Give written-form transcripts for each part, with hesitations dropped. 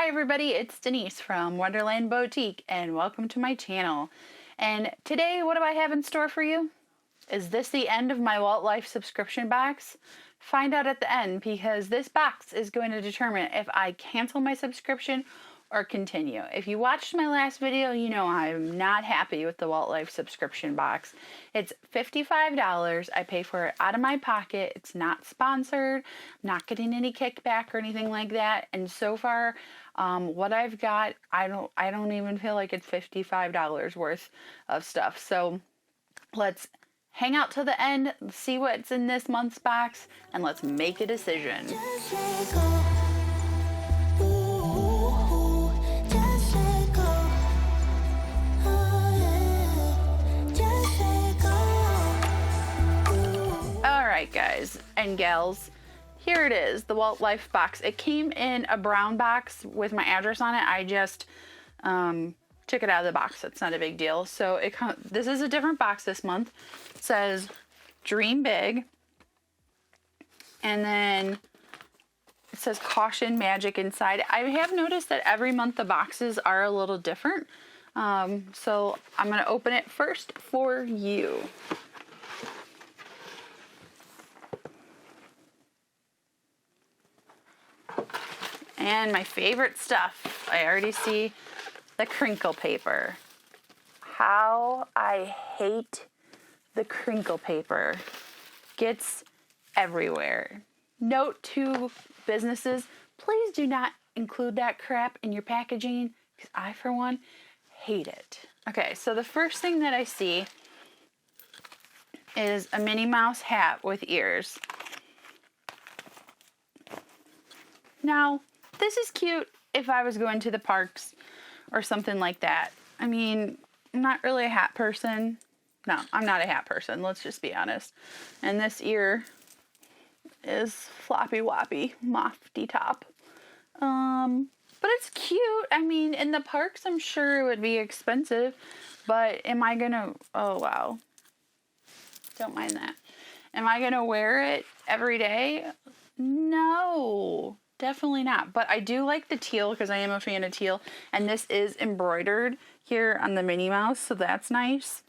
Hi everybody, it's Denise from Wonderland Boutique and welcome to my channel. And today what do I have in store for you? Is this the end of my Walt Life subscription box? Find out at the end because this box is going to determine if I cancel my subscription or continue. If you watched my last video, you know I'm not happy with the Walt Life subscription box. It's $55. I pay for it out of my pocket. It's not sponsored. I'm not getting any kickback or anything like that. And so far, what I've got, I don't even feel like it's $55 worth of stuff. So let's hang out till the end, see what's in this month's box, and let's make a decision. Alright guys and gals, here it is, the Walt Life box. It came in a brown box with my address on it. I just took it out of the box. It's not a big deal. So this is a different box this month. It says Dream Big. And then it says Caution Magic inside. I have noticed that every month the boxes are a little different. So I'm going to open it first for you. And my favorite stuff, I already see the crinkle paper. How I hate the crinkle paper. Gets everywhere. Note to businesses, please do not include that crap in your packaging because I, for one, hate it. Okay, so the first thing that I see is a Minnie Mouse hat with ears. Now, this is cute if I was going to the parks or something like that. I mean, I'm not really a hat person. No, I'm not a hat person. Let's just be honest. And this ear is floppy woppy, mofty top. But it's cute. I mean, in the parks, I'm sure it would be expensive. But am I gonna, oh wow. Don't mind that. Am I gonna wear it every day? No. Definitely not, but I do like the teal because I am a fan of teal, and this is embroidered here on the Minnie Mouse, so that's nice.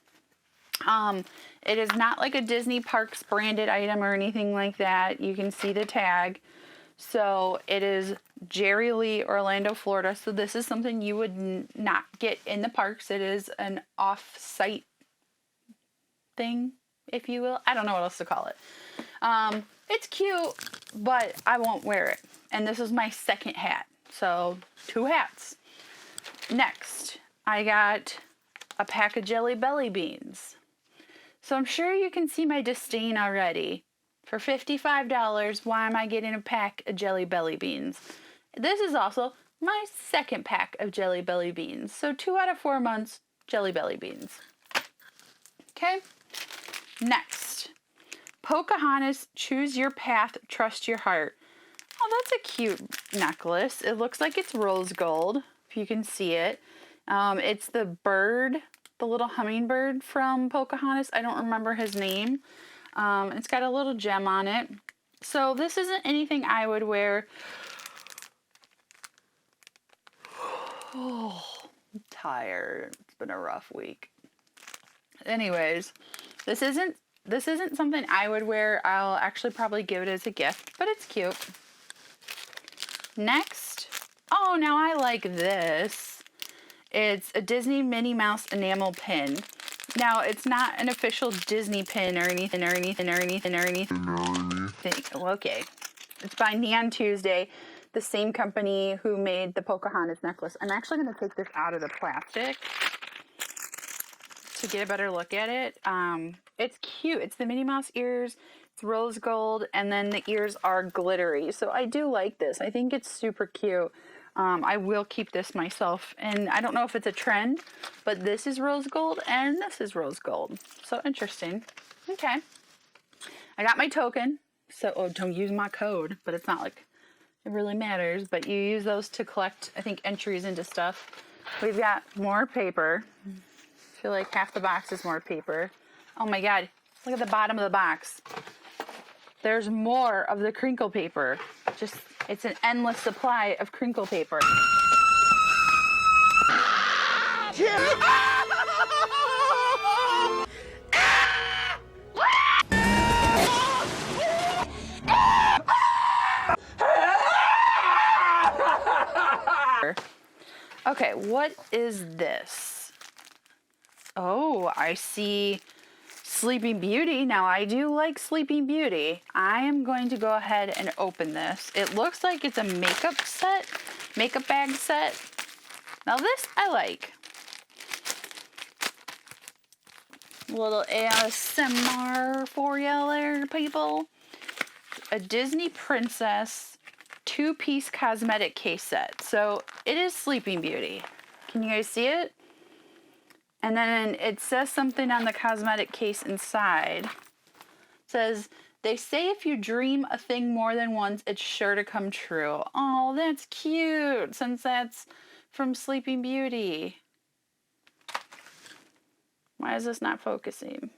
It is not like a Disney Parks branded item or anything like that. You can see the tag. So it is Jerry Lee, Orlando, Florida. So this is something you would not get in the parks. It is an off-site thing, if you will. I don't know what else to call it. It's cute, but I won't wear it. And this is my second hat. So 2 hats. Next, I got a pack of Jelly Belly beans. So I'm sure you can see my disdain already. For $55, why am I getting a pack of Jelly Belly beans? This is also my second pack of Jelly Belly beans. So 2 out of 4 months, Jelly Belly beans. Okay? Next, Pocahontas, Choose Your Path, Trust Your Heart. Oh, that's a cute necklace. It looks like it's rose gold, if you can see it. It's the bird, the little hummingbird from Pocahontas. I don't remember his name. It's got a little gem on it. So this isn't anything I would wear. Oh, I'm tired. It's been a rough week. Anyways, this isn't something I would wear. I'll actually probably give it as a gift, but it's cute. Next, oh, now I like this. It's a Disney Minnie Mouse enamel pin. Now, it's not an official Disney pin or anything. Okay. It's by Neon Tuesday, the same company who made the Pocahontas necklace. I'm actually going to take this out of the plastic to get a better look at it. It's cute. It's the Minnie Mouse ears. It's rose gold, and then the ears are glittery. So I do like this. I think it's super cute. I will keep this myself. And I don't know if it's a trend, but this is rose gold and this is rose gold. So interesting. Okay. I got my token. So, oh, don't use my code, but it's not like it really matters. But you use those to collect, I think, entries into stuff. We've got more paper. I feel like half the box is more paper. Oh my God. Look at the bottom of the box. There's more of the crinkle paper. It's an endless supply of crinkle paper. Okay, what is this? Oh, I see Sleeping Beauty. Now, I do like Sleeping Beauty. I am going to go ahead and open this. It looks like it's a makeup bag set. Now, this I like. Little ASMR for you there, people. A Disney Princess 2-piece cosmetic case set. So it is Sleeping Beauty. Can you guys see it? And then it says something on the cosmetic case inside. It says, they say if you dream a thing more than once, it's sure to come true. Oh, that's cute, since that's from Sleeping Beauty. Why is this not focusing?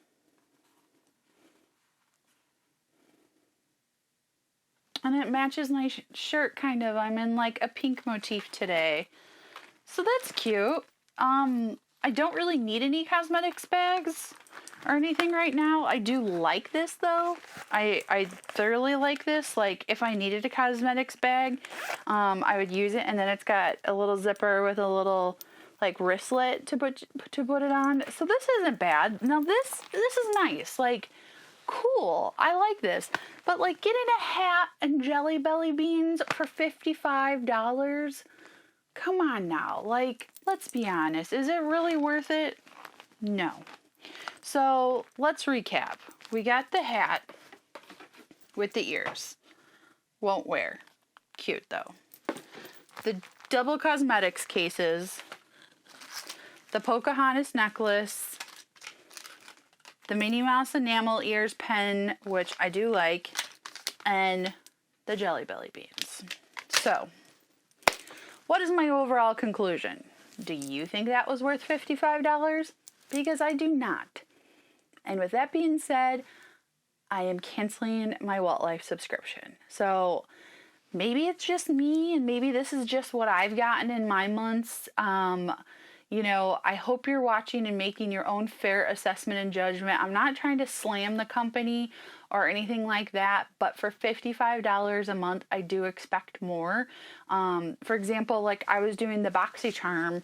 And it matches my shirt, kind of. I'm in like a pink motif today. So that's cute. I don't really need any cosmetics bags or anything right now. I do like this though. I thoroughly like this. Like if I needed a cosmetics bag, I would use it. And then it's got a little zipper with a little like wristlet to put it on. So this isn't bad. Now this is nice. Like, cool. I like this. But like getting a hat and Jelly Belly beans for $55? Come on now. Like, let's be honest. Is it really worth it? No. So let's recap. We got the hat with the ears. Won't wear. Cute though. The double cosmetics cases. The Pocahontas necklace. The Minnie Mouse enamel ears pen, which I do like, and the Jelly Belly beans. So, what is my overall conclusion? Do you think that was worth $55? Because I do not. And with that being said, I am canceling my Walt Life subscription. So, maybe it's just me, and maybe this is just what I've gotten in my months. You know, I hope you're watching and making your own fair assessment and judgment. I'm not trying to slam the company or anything like that, but for $55 a month, I do expect more. For example, like I was doing the BoxyCharm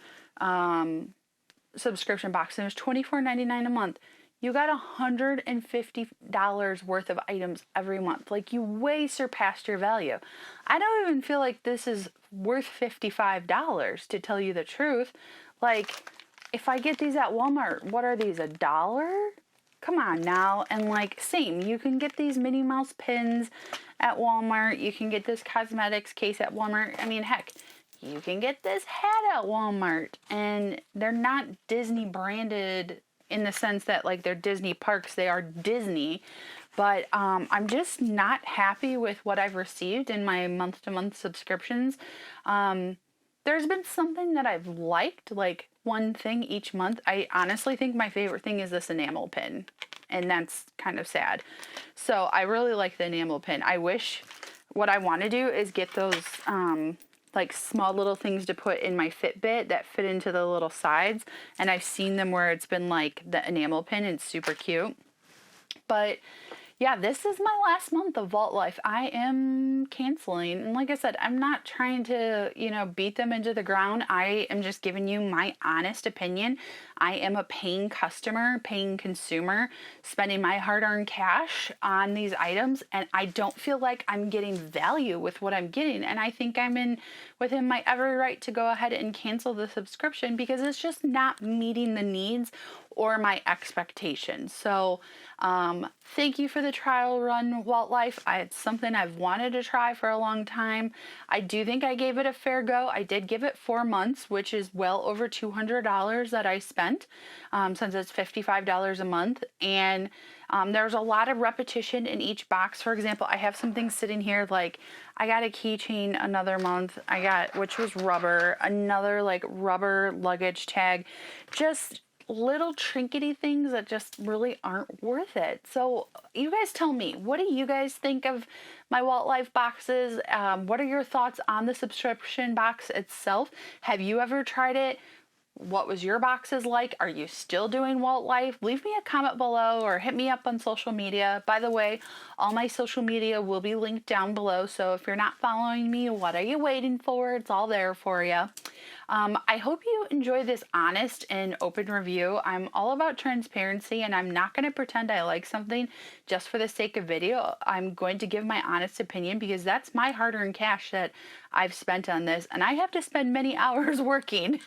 subscription box, and it was $24.99 a month. You got $150 worth of items every month. Like, you way surpassed your value. I don't even feel like this is worth $55, to tell you the truth. Like, if I get these at Walmart, what are these, $1? Come on now. And like, same, you can get these Minnie Mouse pins at Walmart. You can get this cosmetics case at Walmart. I mean, heck, you can get this hat at Walmart. And they're not Disney branded in the sense that like they're Disney parks. They are Disney. But I'm just not happy with what I've received in my month-to-month subscriptions. There's been something that I've liked, like one thing each month. I honestly think my favorite thing is this enamel pin, and that's kind of sad. So I really like the enamel pin. I wish, what I want to do is get those like small little things to put in my Fitbit that fit into the little sides, and I've seen them where it's been like the enamel pin, and it's super cute. But yeah, this is my last month of Vault Life. I am canceling. And like I said, I'm not trying to, beat them into the ground. I am just giving you my honest opinion. I am a paying customer, paying consumer, spending my hard-earned cash on these items, and I don't feel like I'm getting value with what I'm getting. And I think I'm within my every right to go ahead and cancel the subscription because it's just not meeting the needs or my expectations. So thank you for the trial run, Walt Life. It's something I've wanted to try for a long time. I do think I gave it a fair go. I did give it 4 months, which is well over $200 that I spent since it's $55 a month. And there's a lot of repetition in each box. For example, I have something sitting here like I got a keychain another month. Which was rubber, another like rubber luggage tag, just little trinkety things that just really aren't worth it. So you guys tell me, what do you guys think of my Walt Life boxes? What are your thoughts on the subscription box itself? Have you ever tried it? What was your boxes like? Are you still doing Walt life? Leave me a comment below or hit me up on social media. By the way, all my social media will be linked down below. So if you're not following me, what are you waiting for? It's all there for you. I hope you enjoy this honest and open review. I'm all about transparency, and I'm not going to pretend I like something just for the sake of video. I'm going to give my honest opinion because that's my hard-earned cash that I've spent on this, and I have to spend many hours working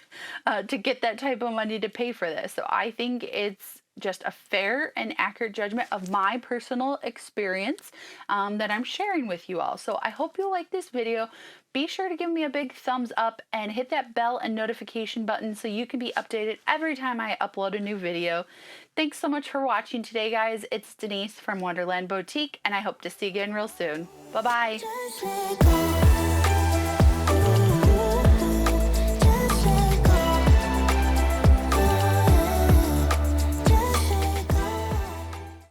to get that type of money to pay for this. So I think it's just a fair and accurate judgment of my personal experience that I'm sharing with you all. So I hope you like this video. Be sure to give me a big thumbs up and hit that bell and notification button so you can be updated every time I upload a new video. Thanks so much for watching today, guys. It's Denise from Wonderland Boutique, and I hope to see you again real soon. Bye-bye.